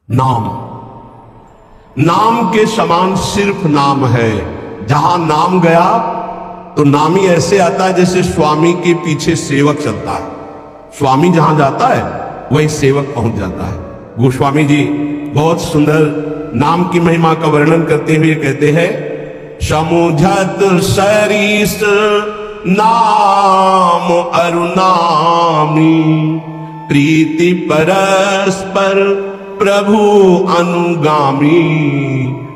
नाम, नाम के समान सिर्फ नाम है। जहां नाम गया तो नामी ऐसे आता है जैसे स्वामी के पीछे सेवक चलता है। स्वामी जहां जाता है वही सेवक पहुंच जाता है। गोस्वामी जी बहुत सुंदर नाम की महिमा का वर्णन करते हुए कहते हैं, समुझत सरिस नाम अरुनामी, प्रीति परस्पर प्रभु अनुगामी,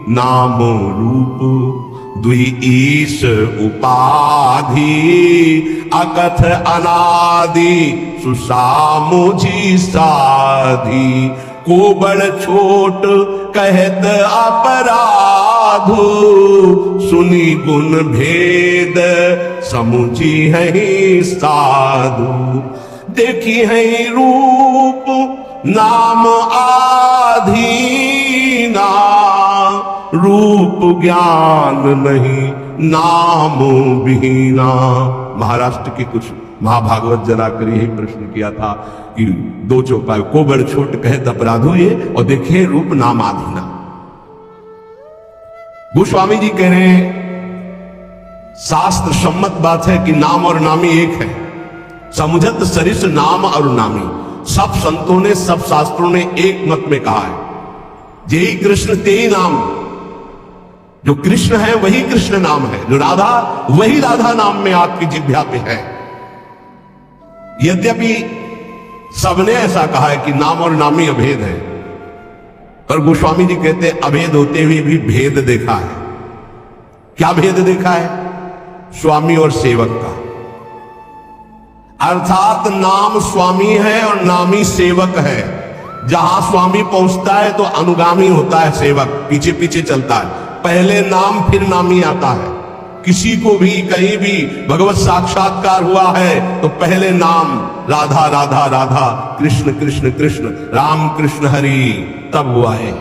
नाम रूप द्वि ईश उपाधि, अकथ अनादि सुसामुझी साधी, को बड़ छोट कहत अपराधु, सुनी गुण भेद समुझी है साधु, देखी है रूप नाम आधीना, रूप ज्ञान नहीं नाम बिहीना। महाराष्ट्र के कुछ महाभागवत जलाकर यही प्रश्न किया था कि दो चौपाई, को बड़ छोट कहत अपराधो ये, और देखिए रूप नाम आधीना। गोस्वामी जी कह रहे हैं शास्त्र सम्मत बात है कि नाम और नामी एक है। समुझत सरिस नाम और नामी, सब संतों ने सब शास्त्रों ने एक मत में कहा है, जेहि कृष्ण तेहि नाम। जो कृष्ण है वही कृष्ण नाम है, जो राधा वही राधा नाम में आपकी जिह्वा पे है। यद्यपि सबने ऐसा कहा है कि नाम और नामी अभेद है, पर गोस्वामी जी कहते हैं अभेद होते हुए भी भेद देखा है। क्या भेद देखा है? स्वामी और सेवक का। अर्थात नाम स्वामी है और नामी सेवक है। जहां स्वामी पहुंचता है तो अनुगामी होता है सेवक, पीछे पीछे चलता है। पहले नाम फिर नामी आता है। किसी को भी कहीं भी भगवत साक्षात्कार हुआ है तो पहले नाम राधा राधा राधा, कृष्ण कृष्ण कृष्ण, राम कृष्ण हरि, तब हुआ है।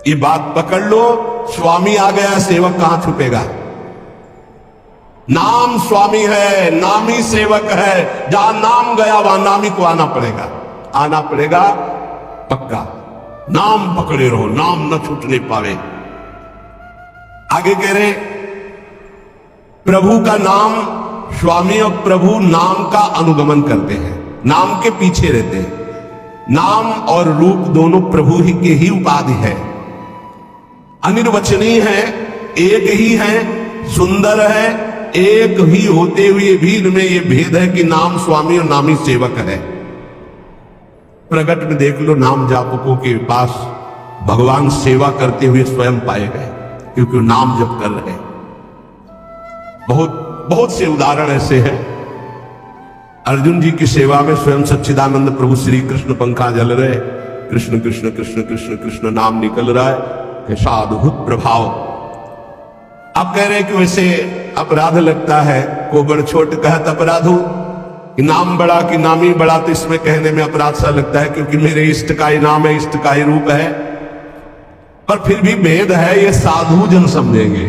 ये बात पकड़ लो, स्वामी आ गया, सेवक कहां छुपेगा? नाम स्वामी है, नामी सेवक है। जहां नाम गया वहां नामी को आना पड़ेगा, आना पड़ेगा पक्का। नाम पकड़े रहो, नाम न छूटने पावे। आगे कह रहे प्रभु का नाम, स्वामी और प्रभु नाम का अनुगमन करते हैं, नाम के पीछे रहते हैं। नाम और रूप दोनों प्रभु ही के ही उपाधि है, अनिर्वचनीय है, एक ही है, सुंदर है। एक ही होते हुए भी इनमें यह भेद है कि नाम स्वामी और नामी सेवक है। प्रगट में देख लो, नाम जापकों के पास भगवान सेवा करते हुए स्वयं पाए गए, क्योंकि नाम जप कर रहे हैं। बहुत बहुत से उदाहरण ऐसे हैं। अर्जुन जी की सेवा में स्वयं सच्चिदानंद प्रभु श्री कृष्ण पंखा जल रहे, कृष्ण कृष्ण कृष्ण कृष्ण कृष्ण नाम निकल रहा है, कैसा अद्भुत प्रभाव। आप कह रहे हैं कि वैसे अपराध लगता है, को बड़ छोट कहत अपराधो, कि नाम बड़ा कि नामी बड़ा, तो इसमें कहने में अपराध सा लगता है क्योंकि मेरे इष्ट का ही नाम है, इष्ट का ही रूप है। पर फिर भी भेद है, ये साधु जन समझेंगे।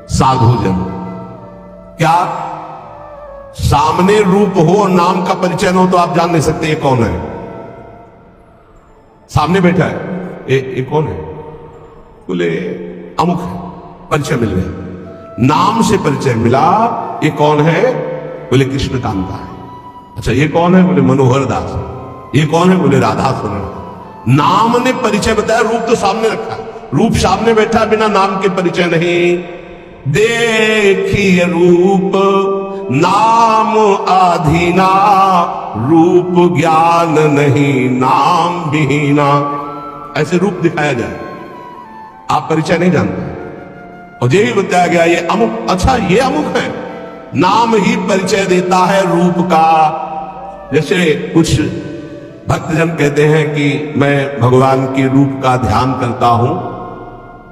साधु जन क्या? सामने रूप हो और नाम का परिचय हो तो आप जान नहीं सकते ये कौन है। सामने बैठा है, ये कौन है? बोले अमुक है, परिचय मिल गया। नाम से परिचय मिला, ये कौन है? बोले कृष्णकांता है। अच्छा ये कौन है? बोले मनोहर दास। ये कौन है? बोले राधा सुन। नाम ने परिचय बताया, रूप तो सामने रखा। रूप सामने बैठा, बिना नाम के परिचय नहीं। देखिए रूप नाम आधीना, रूप ज्ञान नहीं नाम बिहीना। ऐसे रूप दिखाया जाए, आप परिचय नहीं जानते। और ये भी बताया गया ये अमुक, अच्छा ये अमुक है। नाम ही परिचय देता है रूप का। जैसे कुछ भक्तजन कहते हैं कि मैं भगवान के रूप का ध्यान करता हूं,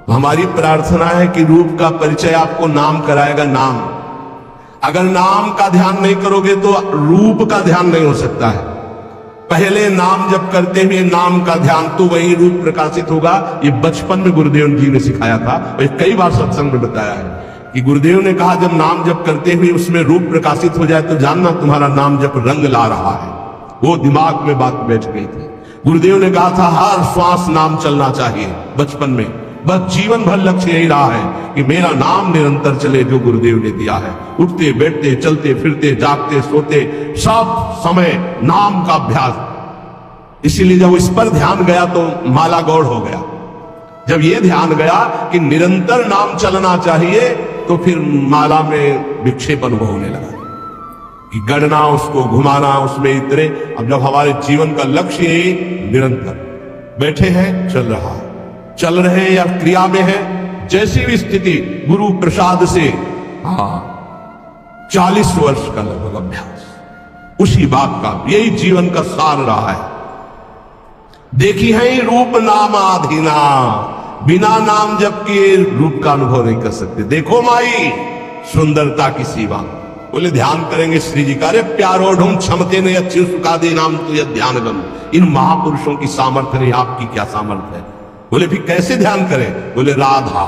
तो हमारी प्रार्थना है कि रूप का परिचय आपको नाम कराएगा। नाम, अगर नाम का ध्यान नहीं करोगे तो रूप का ध्यान नहीं हो सकता है। पहले नाम जब करते हुए नाम का ध्यान, तो वही रूप प्रकाशित होगा। ये बचपन में गुरुदेव जी ने सिखाया था, और कई बार सत्संग में बताया है कि गुरुदेव ने कहा जब नाम जप करते हुए उसमें रूप प्रकाशित हो जाए तो जानना तुम्हारा नाम जप रंग ला रहा है। वो दिमाग में बात बैठ गई थी। गुरुदेव ने कहा था हर श्वास नाम चलना चाहिए बचपन में, बस जीवन भर लक्ष्य यही रहा है कि मेरा नाम निरंतर चले जो गुरुदेव ने दिया है। उठते बैठते चलते फिरते जागते सोते सब समय नाम का अभ्यास। इसीलिए जब इस पर ध्यान गया तो माला गौड़ हो गया। जब ये ध्यान गया कि निरंतर नाम चलना चाहिए तो फिर माला में विक्षेप अनुभव होने लगा कि गणना उसको घुमाना उसमें इतने। अब जब हमारे जीवन का लक्ष्य ही निरंतर बैठे हैं चल रहा है, चल रहे हैं या क्रिया में है, जैसी भी स्थिति गुरु प्रसाद से 40 वर्ष का लगभग अभ्यास, उसी बात का यही जीवन का सार रहा है। देखी है रूप नाम आधीना, बिना नाम जप के रूप का अनुभव नहीं कर सकते। देखो माई सुंदरता की सीमा, बोले ध्यान करेंगे श्री जी का, अरे प्यारो ढूंढ क्षमते ने अच्छी सुखा दे नाम तो यह ध्यान गम। इन महापुरुषों की सामर्थ्य नहीं, आपकी क्या सामर्थ्य है? बोले फिर कैसे ध्यान करें? बोले राधा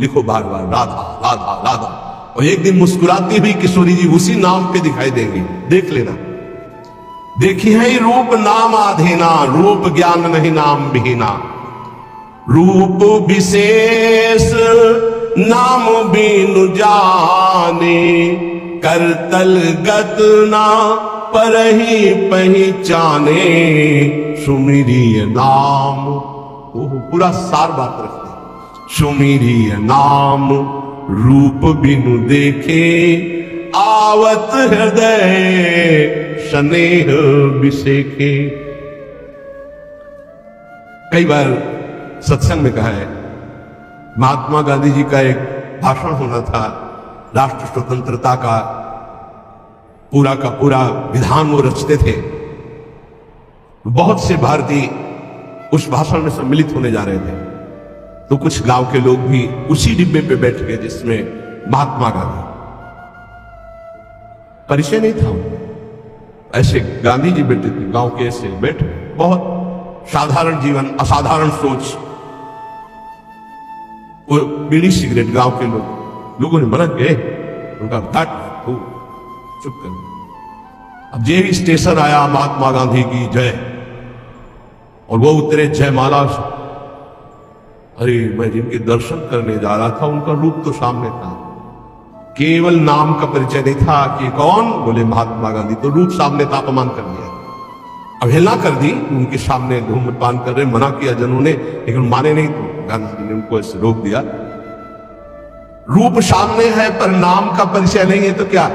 लिखो बार बार, राधा राधा राधा। और एक दिन मुस्कुराती हुई किशोरी जी उसी नाम पे दिखाई देंगी, देख लेना। देखी है रूप नाम आधीना, रूप ज्ञान नहीं नाम विहीना। रूप विशेष नाम बिनु जाने, करतल गत ना परहि पहचाने। सुमिरिय नाम, पूरा सार बात रखते। सुमिरिय नाम रूप बिनु देखे, आवत हृदय स्नेह बिसेखे। कई बार सत्संग में कहा है, महात्मा गांधी जी का एक भाषण होना था, राष्ट्र स्वतंत्रता का पूरा विधान वो रचते थे। बहुत से भारतीय उस भाषण में सम्मिलित होने जा रहे थे, तो कुछ गांव के लोग भी उसी डिब्बे पे बैठ गए जिसमें महात्मा गांधी। परिचय नहीं था, ऐसे गांधी जी बैठे थे गांव के, ऐसे बैठे, बहुत साधारण जीवन, असाधारण सोच। वो बीड़ी सिगरेट गांव के लोगों ने मना किए, उनका चुप कर। अब ये स्टेशन आया महात्मा गांधी की जय, और वो उतरे जयमाला। अरे मैं जिनके दर्शन करने जा रहा था उनका रूप तो सामने था, केवल नाम का परिचय नहीं था कि कौन, बोले महात्मा गांधी। तो रूप सामने था, अपमान कर दिया, अवहेलना कर दी। उनके सामने धूम्रपान कर रहे, मना किया जनों ने, लेकिन माने नहीं, तो गांधी जी ने उनको ऐसे रोक दिया। रूप सामने है पर नाम का परिचय नहीं है तो क्या?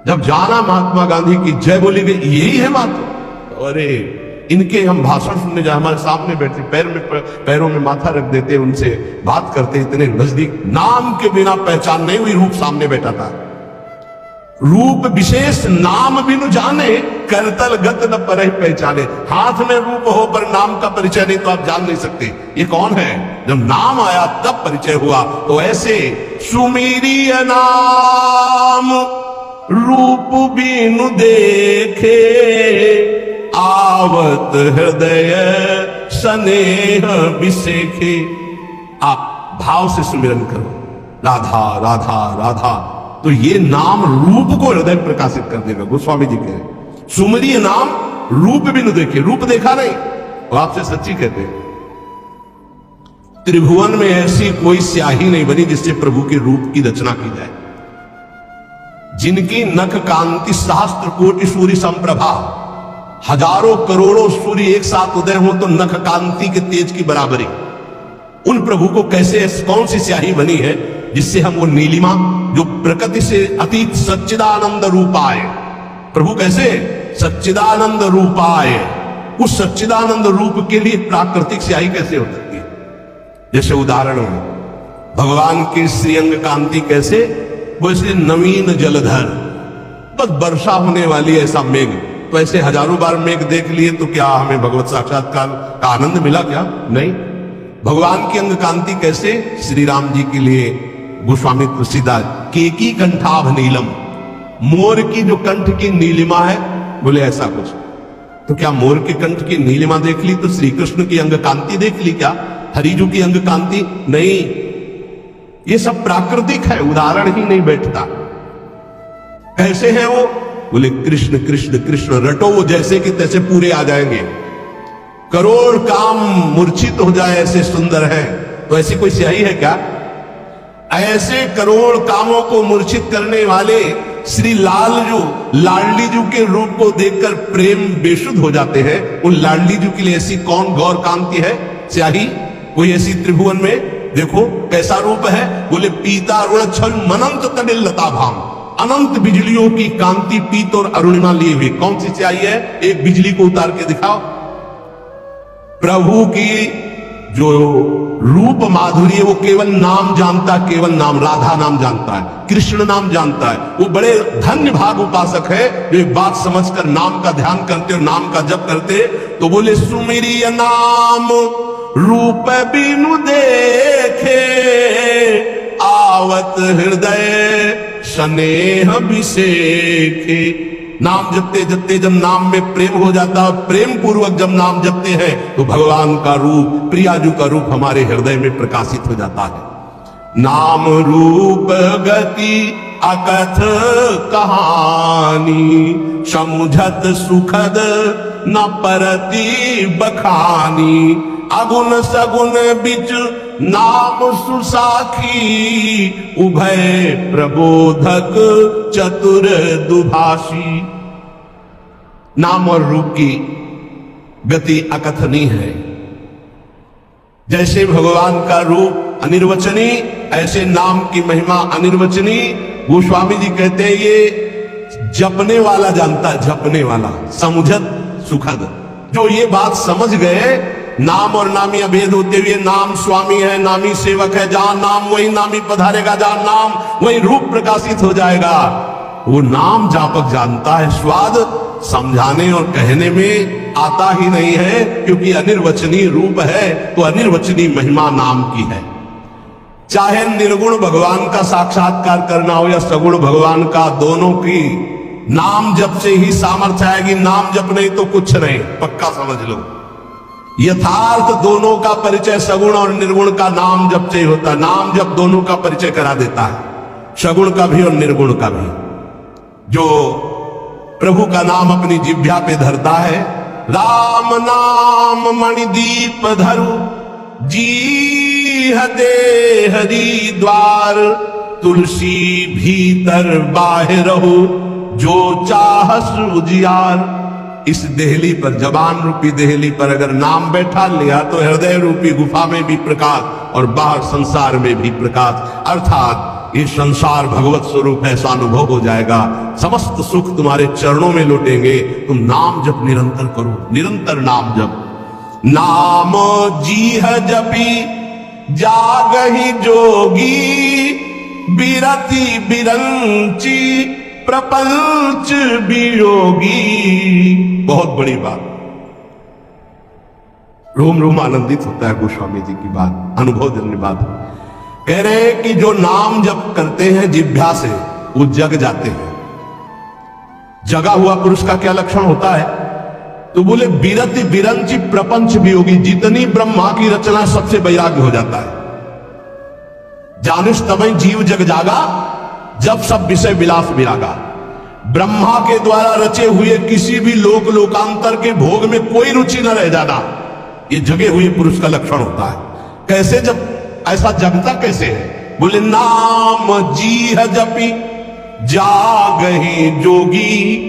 जब जाना महात्मा गांधी की जय बोली गई, यही है महात्मा। अरे इनके हम भाषण सुनने जाए, हमारे सामने बैठते, पैरों में माथा रख देते, उनसे बात करते, इतने नजदीक। नाम के बिना पहचान नहीं हुई, रूप सामने बैठा था। रूप विशेष नाम बिनु जाने, करतल गत न परहि पहचाने। हाथ में रूप हो पर नाम का परिचय नहीं तो आप जान नहीं सकते ये कौन है। जब नाम आया तब परिचय हुआ। तो ऐसे सुमिरिय नाम रूप बिनु देखे, आवत हृदय स्नेह बिसेखे। आप भाव से सुमिरन करो, राधा राधा राधा, तो ये नाम रूप को हृदय प्रकाशित कर देगा। गोस्वामी जी कह रहे सुमरिय नाम रूप बिनु देखे, रूप देखा नहीं। और आपसे सच्ची कहते हैं, त्रिभुवन में ऐसी कोई स्याही नहीं बनी जिससे प्रभु के रूप की रचना की जाए। जिनकी नख कांति सहस्त्र कोटि सूर्य संप्रभा, हजारों करोड़ों सूर्य एक साथ उदय हो तो नख कांति के तेज की बराबरी। उन प्रभु को कैसे, कौन सी स्याही बनी है जिससे हम वो नीलिमा जो प्रकृति से अतीत सच्चिदानंद रूपाय, प्रभु कैसे सच्चिदानंद रूपाय, उस सच्चिदानंद रूप के लिए प्राकृतिक स्याही कैसे हो सकती है? जैसे उदाहरण है भगवान की श्रीअंग कांति कैसे, वो इसलिए नवीन जलधर, बस वर्षा होने वाली ऐसा मेघ। तो ऐसे हजारों बार मेघ देख लिए तो क्या हमें भगवत साक्षात्कार का आनंद मिला क्या? नहीं। भगवान की अंग कांति कैसे, श्री राम जी के लिए गोस्वामी तुलसीदास, केकी कंठाभ नीलम, मोर की जो कंठ की नीलिमा है, बोले ऐसा कुछ। तो क्या मोर के कंठ की नीलिमा देख ली तो श्री कृष्ण की अंग कांति देख ली क्या? हरिजू की अंग कांति नहीं। ये सब प्राकृतिक है, उदाहरण ही नहीं बैठता। कैसे है वो? बोले कृष्ण कृष्ण कृष्ण रटो, वो जैसे कि तैसे पूरे आ जाएंगे। करोड़ काम मूर्छित हो जाए ऐसे सुंदर है, तो ऐसी कोई स्याही है क्या? ऐसे करोड़ कामों को मूर्छित करने वाले श्री लाडली जू के रूप को देखकर प्रेम बेशुद्ध हो जाते हैं। उन लाडली जू के लिए ऐसी कौन गौर कांति है स्याही कोई ऐसी त्रिभुवन में? देखो कैसा रूप है। बोले पीता अरुण छल मनंत तडिल लता भाम, अनंत बिजलियों की कांति पीत और अरुणिमा लिए हुई। कौन सी स्याही है? एक बिजली को उतार के दिखाओ। प्रभु की जो रूप माधुरी है वो केवल नाम जानता, केवल नाम, राधा नाम जानता है, कृष्ण नाम जानता है। वो बड़े धन्य भाग उपासक है जो एक बात समझकर नाम का ध्यान करते और नाम का जप करते। तो बोले सुमिरिय नाम रूप बिनु देखे, आवत हृदय स्नेह विसेखे। नाम जपते जपते जब नाम में प्रेम हो जाता है, प्रेम पूर्वक जब नाम जपते हैं तो भगवान का रूप, प्रियाजू का रूप हमारे हृदय में प्रकाशित हो जाता है। नाम रूप गति अकथ कहानी, समुझत सुखद न परती बखानी। अगुण सगुण बिच नाम सुसाखी, उभय प्रबोधक चतुर दुभाषी। नाम और रूप की गति अकथनीय है। जैसे भगवान का रूप अनिर्वचनीय, ऐसे नाम की महिमा अनिर्वचनीय। गोस्वामी जी कहते हैं ये जपने वाला जानता है, जपने वाला, समुझत सुखद। जो ये बात समझ गए, नाम और नामी अभेद होते हुए नाम स्वामी है, नामी सेवक है, जहां नाम वही नामी पधारेगा, जहां नाम वही रूप प्रकाशित हो जाएगा। वो नाम जापक जानता है। स्वाद समझाने और कहने में आता ही नहीं है, क्योंकि अनिर्वचनीय रूप है तो अनिर्वचनीय महिमा नाम की है। चाहे निर्गुण भगवान का साक्षात्कार करना हो या सगुण भगवान का, दोनों की नाम जप से ही सामर्थ्य आएगी। नाम जप नहीं तो कुछ नहीं, पक्का समझ लो। यथार्थ दोनों का परिचय सगुण और निर्गुण का नाम जप से ही होता है। नाम जप दोनों का परिचय करा देता है, सगुण का भी और निर्गुण का भी। जो प्रभु का नाम अपनी जिह्वा पे धरता है, राम नाम मणिदीप धरु, जी हदे हरि द्वार, तुलसी भीतर बाहर हो, जो चाहस उजियार। इस देहली पर, जबान रूपी देहली पर अगर नाम बैठा लिया तो हृदय रूपी गुफा में भी प्रकाश और बाहर संसार में भी प्रकाश। अर्थात ये संसार भगवत स्वरूप ऐसा अनुभव हो जाएगा। समस्त सुख तुम्हारे चरणों में लौटेंगे। तुम नाम जप निरंतर करो, निरंतर नाम जप। नाम जीह जपी जागहि जोगी, बिरति बिरंची प्रपंच वियोगी। बहुत बड़ी बात, रोम रोम आनंदित होता है गोस्वामी जी की बात, अनुभवजन्य बात। कह रहे हैं कि जो नाम जप करते हैं जिह्वा से वो जग जाते हैं। जगा हुआ पुरुष का क्या लक्षण होता है? तो बोले बिरति बिरंची प्रपंच वियोगी। जितनी ब्रह्मा की रचना सबसे वैराग्य हो जाता है। जानिस तमय जीव जग जागा, जब सब विषय विलास विरागा। ब्रह्मा के द्वारा रचे हुए किसी भी लोक लोकांतर के भोग में कोई रुचि न रह जाना, ये जगे हुए पुरुष का लक्षण होता है। कैसे, जब ऐसा जगता कैसे है? बोले नाम जीह जपी जागहि जोगी।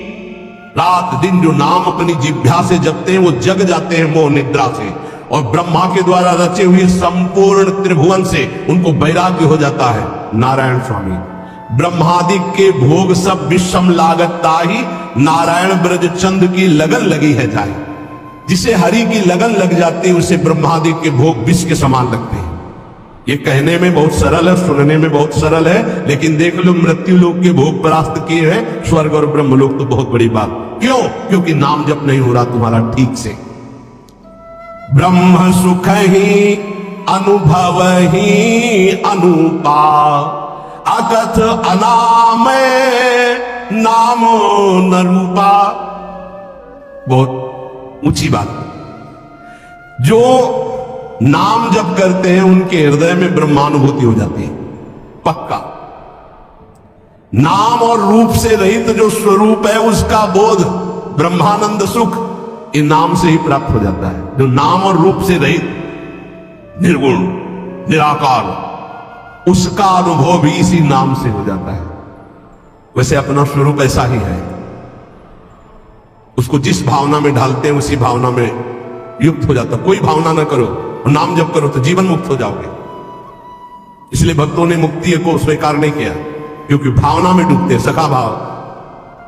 रात दिन जो नाम अपनी जिह्वा से जपते हैं वो जग जाते हैं मोह निद्रा से, और ब्रह्मा के द्वारा रचे हुए संपूर्ण त्रिभुवन से उनको वैराग्य हो जाता है। नारायण स्वामी ब्रह्मादि के भोग सब विषम लागता ही, नारायण ब्रज चंद की लगन लगी है जाए। जिसे हरि की लगन लग जाती है उसे ब्रह्मादि के भोग विष के समान लगते हैं। ये कहने में बहुत सरल है, सुनने में बहुत सरल है, लेकिन देख लो मृत्यु लोक के भोग परास्त किए हैं, स्वर्ग और ब्रह्म लोक तो बहुत बड़ी बात। क्यों? क्योंकि नाम जप नहीं हो रहा तुम्हारा ठीक से। ब्रह्म सुख ही अनुभव ही अनुपा, अकथ अनाम नामो न रूपा। बहुत ऊंची बात। जो नाम जप करते हैं उनके हृदय में ब्रह्मानुभूति हो जाती है, पक्का। नाम और रूप से रहित जो स्वरूप है उसका बोध, ब्रह्मानंद सुख, ये नाम से ही प्राप्त हो जाता है। जो नाम और रूप से रहित, निर्गुण, निराकार, उसका अनुभव भी इसी नाम से हो जाता है। वैसे अपना स्वरूप ऐसा ही है, उसको जिस भावना में ढालते हैं उसी भावना में युक्त हो जाता। कोई भावना ना करो और नाम जप करो तो जीवन मुक्त हो जाओगे। इसलिए भक्तों ने मुक्ति को स्वीकार नहीं किया, क्योंकि भावना में डूबते, सखा भाव,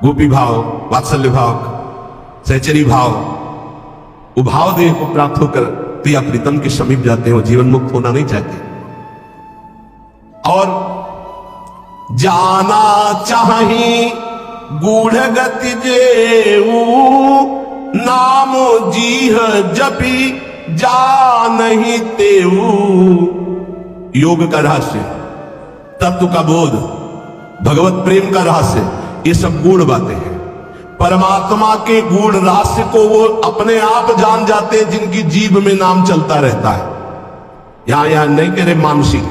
गोपी भाव, वात्सल्य भाव, सहचरी भाव, वो भाव देह को प्राप्त होकर प्रिया प्रीतम के समीप जाते हैं और जीवन मुक्त होना नहीं चाहते। और जाना चाही गूढ़ गति जेऊ, नाम जीह जपी जा नहीं तेऊ। योग का रहस्य, तत्व का बोध, भगवत प्रेम का रहस्य, ये सब गूढ़ बातें हैं। परमात्मा के गूढ़ रहस्य को वो अपने आप जान जाते हैं जिनकी जीभ में नाम चलता रहता है। यहां नहीं कह रहे मानसिक,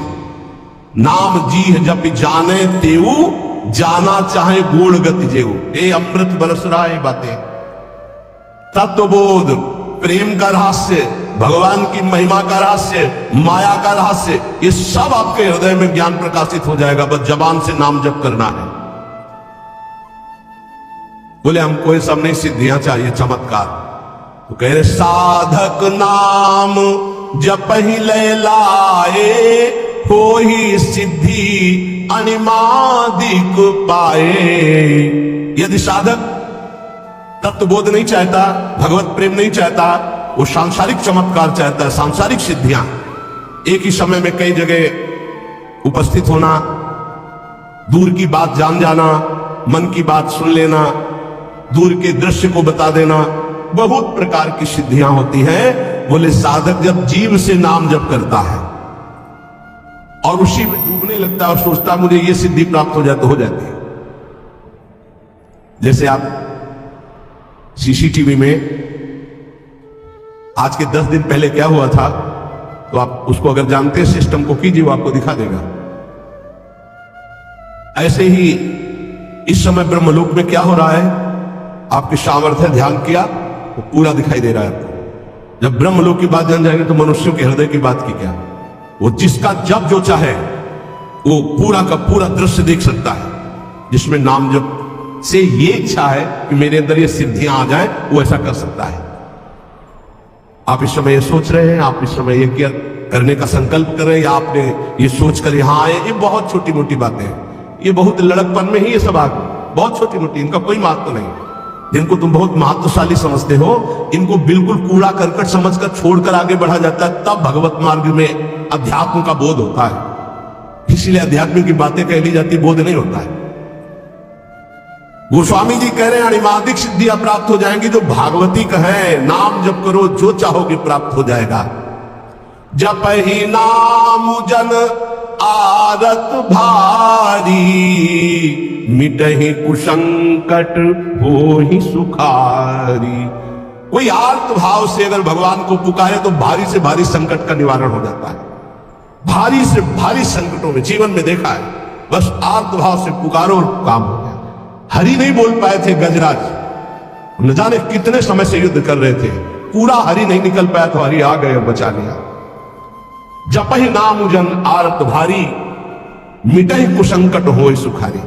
नाम जीह जप जाने तेऊ, जाना चाहे गूढ़ गति जेऊ। ये अमृत बरस रहा है बातें, तत्वबोध, प्रेम का रहस्य, भगवान की महिमा का रहस्य, माया का रहस्य, ये सब आपके हृदय में ज्ञान प्रकाशित हो जाएगा। बस जबान से नाम जप करना है। बोले हमको ये सब नहीं, सिद्धियां चाहिए, चमत्कार। तो कह रहे साधक नाम जप ही ले लाए, हो ही सिद्धि अनिमादिक पाए। यदि साधक तत्वबोध नहीं चाहता, भगवत प्रेम नहीं चाहता, वो सांसारिक चमत्कार चाहता है, सांसारिक सिद्धियां, एक ही समय में कई जगह उपस्थित होना, दूर की बात जान जाना, मन की बात सुन लेना, दूर के दृश्य को बता देना, बहुत प्रकार की सिद्धियां होती हैं। बोले साधक जब जीव से नाम जप करता है और उसी में डूबने लगता है और सोचता है मुझे ये सिद्धि प्राप्त हो जाए, तो हो जाती है। जैसे आप सीसीटीवी में आज के 10 दिन पहले क्या हुआ था, तो आप उसको अगर जानते हैं सिस्टम को कीजिए, वो आपको दिखा देगा। ऐसे ही इस समय ब्रह्मलोक में क्या हो रहा है, आपके सामर्थ्य ध्यान किया वो पूरा दिखाई दे रहा है आपको। जब ब्रह्मलोक की बात जान जाएंगे तो मनुष्यों के हृदय की बात की क्या, वो जिसका जब जो चाहे वो पूरा का पूरा दृश्य देख सकता है। जिसमें नाम जप से ये इच्छा है कि मेरे अंदर ये सिद्धियां आ जाए, वो ऐसा कर सकता है। आप इस समय ये सोच रहे हैं, आप इस समय ये करने का संकल्प कर रहे हैं, या आपने ये सोच कर यहां आए, ये बहुत छोटी मोटी बातें हैं। ये बहुत लड़कपन में ही ये सब आ गए, बहुत छोटी मोटी, इनका कोई महत्व नहीं। जिनको तुम बहुत महत्वशाली समझते हो, इनको बिल्कुल कूड़ा करकट समझकर छोड़कर आगे बढ़ा जाता है, तब भगवत मार्ग में अध्यात्म का बोध होता है। इसीलिए अध्यात्म की बातें कह ली जाती, बोध नहीं होता है। गोस्वामी जी कह रहे हैं अनिमादिक सिद्धियां प्राप्त हो जाएंगी। जो भागवती कहे नाम जप करो, जो चाहोगे प्राप्त हो जाएगा। जप ही नाम जन आरत भारी, मिटहि कुसंकट हो ही सुखारी। कोई आर्त भाव से अगर भगवान को पुकारे तो भारी से भारी संकट का निवारण हो जाता है। भारी से भारी संकटों में जीवन में देखा है, बस आर्त भाव से पुकारो और काम हो गया। हरि नहीं बोल पाए थे गजराज, न जाने कितने समय से युद्ध कर रहे थे, पूरा हरि नहीं निकल पाया तो हरि आ गए और बचा लिया। जपहि नाम जन आरत भारी, मिटहि कुसंकट होय सुखारी।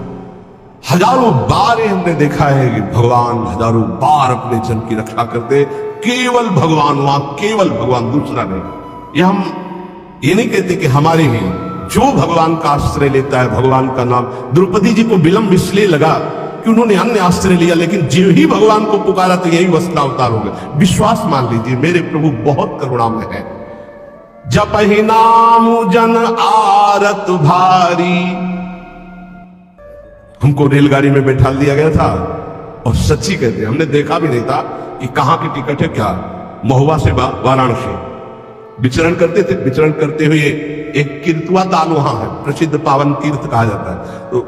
हजारों बार हमने देखा है कि भगवान हजारों बार अपने जन की रक्षा करते, केवल भगवान, वहां केवल भगवान, दूसरा नहीं। ये हम ये नहीं कहते कि हमारे ही, जो भगवान का आश्रय लेता है, भगवान का नाम। द्रौपदी जी को विलंब इसलिए लगा कि उन्होंने अन्य आश्रय लिया, लेकिन जो ही भगवान को पुकारा तो यही वस्त्रावतार हो गया। विश्वास मान लीजिए, मेरे प्रभु बहुत करुणामय है। जपहि नाम जन आरत भारी। हमको रेलगाड़ी में बैठा दिया गया था और सच्ची कहते हमने देखा भी नहीं था कि कहां की टिकट है, क्या महुआ से वाराणसी विचरण करते थे। विचरण करते हुए एक कीर्तवा ताल वहां है, प्रसिद्ध पावन तीर्थ कहा जाता है। तो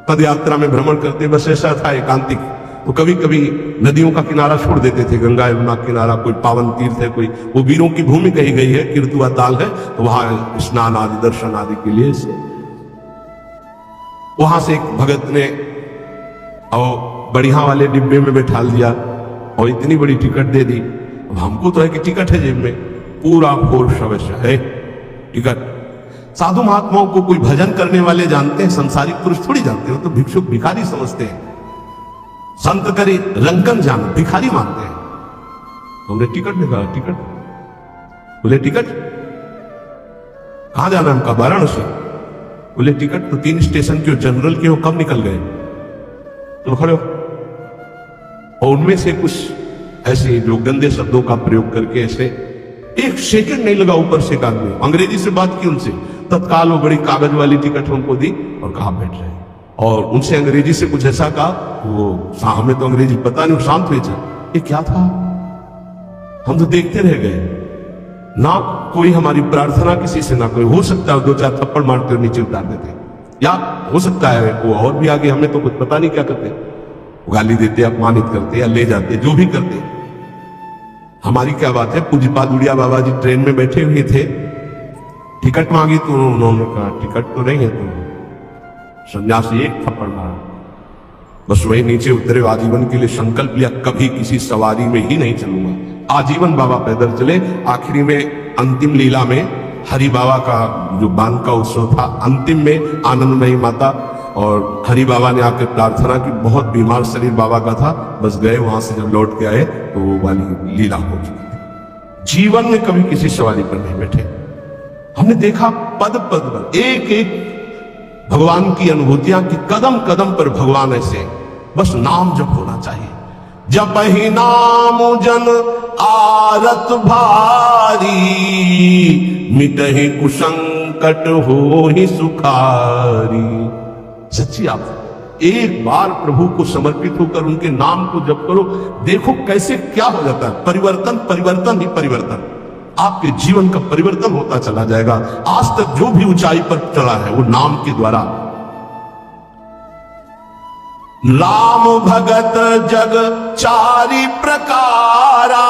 पद यात्रा में भ्रमण करते बस ऐसा था एकांतिक, तो कभी कभी नदियों का किनारा छोड़ देते थे, गंगा यमुना किनारा, कोई पावन तीर्थ है, कोई वो वीरों की भूमि कही गई है, कीर्तवा ताल है, तो वहां स्नान आदि दर्शन आदि के लिए से वहां से एक भगत ने और बढ़िया वाले डिब्बे में बैठा लिया और इतनी बड़ी टिकट दे दी। अब हमको तो है कि टिकट है जेब में, पूरा फोर्स अवश्य है टिकट। साधु महात्माओं को कोई भजन करने वाले जानते हैं, संसारिक पुरुष थोड़ी जानते हैं, तो भिक्षुक भिखारी समझते हैं। संत करे रंकन जान, भिखारी मानते हैं। हमने टिकट निकाला, टिकट बोले टिकट कहां जाना? हमका वाराणसी। बोले टिकट तो 3 स्टेशन के जनरल के हो, कब निकल गए? तो खड़े हो। और उनमें से कुछ ऐसे जो गंदे शब्दों का प्रयोग करके ऐसे 1 सेकंड नहीं लगा, ऊपर से आदमी अंग्रेजी से बात की उनसे, तत्काल वो बड़ी कागज वाली टिकट हमको दी और कहा बैठ रहे। और उनसे अंग्रेजी से कुछ ऐसा कहा, वो हमें तो अंग्रेजी पता नहीं, शांत हुए। ये क्या था? हम तो देखते रह गए, ना कोई हमारी प्रार्थना किसी से, ना कोई। हो सकता है 2-4 थप्पड़ मारते और नीचे उतार देते, या हो सकता है वो और भी आगे, हमें तो कुछ पता नहीं क्या करते, गाली देते, अपमानित करते या ले जाते, जो भी करते। हमारी क्या बात है। पूज्यपाद उड़िया बाबा जी ट्रेन में बैठे हुए थे, टिकट मांगी तो उन्होंने कहा टिकट तो नहीं है। तो सन्यासी 1 थप्पड़ मारा, बस वही नीचे उतरे। आजीवन के लिए संकल्प लिया, कभी किसी सवारी में ही नहीं चलूंगा। आजीवन बाबा पैदल चले। आखिरी में अंतिम लीला में हरि बाबा का जो बांध का उत्सव था, अंतिम में आनंदमयी माता और हरि बाबा ने आकर प्रार्थना की। बहुत बीमार शरीर बाबा का था, बस गए। वहां से जब लौट के आए तो वो वाली लीला हो चुकी थी। जीवन में कभी किसी सवारी पर नहीं बैठे। हमने देखा पद पद पर, एक एक भगवान की अनुभूतियां, कि कदम कदम पर भगवान ऐसे, बस नाम जप होना चाहिए। जप ही नाम जन आरत भारी, मिटहि कुसंकट हो ही सुखारी। सच्ची आप एक बार प्रभु को समर्पित होकर उनके नाम को जप करो, देखो कैसे क्या हो जाता है। परिवर्तन, परिवर्तन ही परिवर्तन। आपके जीवन का परिवर्तन होता चला जाएगा। आज तक जो भी ऊंचाई पर चला है वो नाम के द्वारा। राम भगत जग 4 प्रकारा,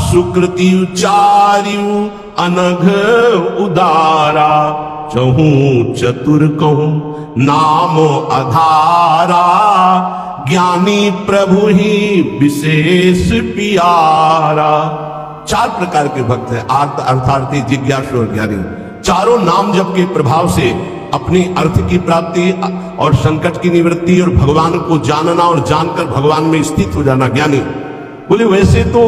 सुकृति उचार्यु अनघ उदारा। चहूं चतुर कहूं नाम आधारा, ज्ञानी प्रभु ही विशेष पियारा। 4 प्रकार के भक्त हैं, अर्थार्थी, जिज्ञासु और ज्ञानी। चारों नाम जप के प्रभाव से अपनी अर्थ की प्राप्ति और संकट की निवृत्ति और भगवान को जानना और जानकर भगवान में स्थित हो जाना ज्ञानी। बोले वैसे तो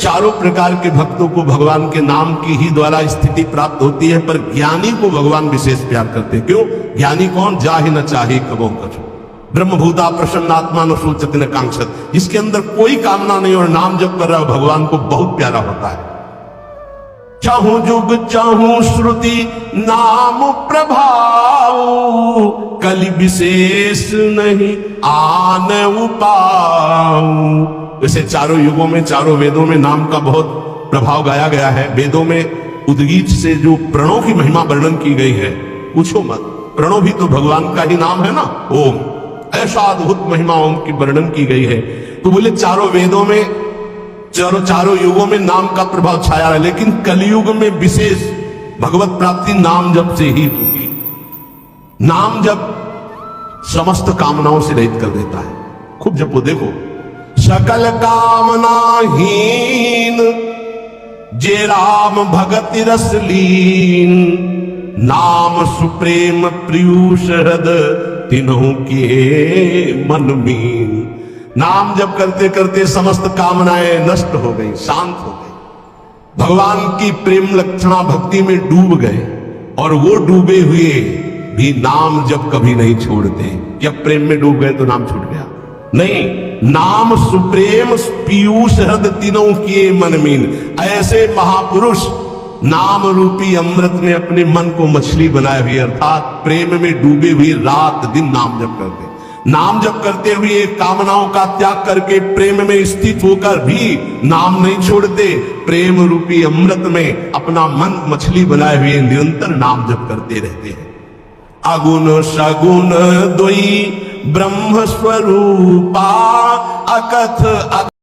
चारों प्रकार के भक्तों को भगवान के नाम की ही द्वारा स्थिति प्राप्त होती है, पर ज्ञानी को भगवान विशेष प्यार करते हैं। क्यों? ज्ञानी कौन? जाहि न चाहे कबो कछु, ब्रह्मभूता प्रसन्नात्मा न सोचति न कांक्षत। जिसके अंदर कोई कामना नहीं और नाम जप कर रहा है, भगवान को बहुत प्यारा होता है। चाहूं जुग चाहूं श्रुति नाम प्रभाव, कलि विशेष नहीं आन उपाऊ। वैसे चारों युगों में, चारों वेदों में नाम का बहुत प्रभाव गाया गया है। वेदों में उद्गीत से जो प्रणव की महिमा वर्णन की गई है, पूछो मत। प्रणव भी तो भगवान का ही नाम है ना, ओम। ऐसा अद्भुत महिमा ओम की वर्णन की गई है। तो बोले चारों वेदों में, चारों युगों में नाम का प्रभाव छाया है, लेकिन कलयुग में विशेष भगवत प्राप्ति नाम जप से ही होगी। नाम जप समस्त कामनाओं से रहित कर देता है। खूब जपो, देखो। सकल कामना हीन जे राम भगति रस लीन, नाम सुप्रेम प्रियुष हृद तिन्हु के मन मीन। नाम जप करते करते समस्त कामनाएं नष्ट हो गई, शांत हो गई। भगवान की प्रेम लक्षणा भक्ति में डूब गए, और वो डूबे हुए भी नाम जप कभी नहीं छोड़ते। क्या प्रेम में डूब गए तो नाम छूट गया? नहीं, नाम सुप्रेम पीयूष हृद तीनों किए मन मीन। ऐसे महापुरुष नाम रूपी अमृत में अपने मन को मछली बनाए हुए, अर्थात प्रेम में डूबे हुए रात दिन नाम जप करते। नाम जप करते हुए कामनाओं का त्याग करके प्रेम में स्थित होकर भी नाम नहीं छोड़ते। प्रेम रूपी अमृत में अपना मन मछली बनाए हुए निरंतर नाम जप करते रहते हैं। अगुण सगुण द्वयी ब्रह्म स्वरूपा, अकथ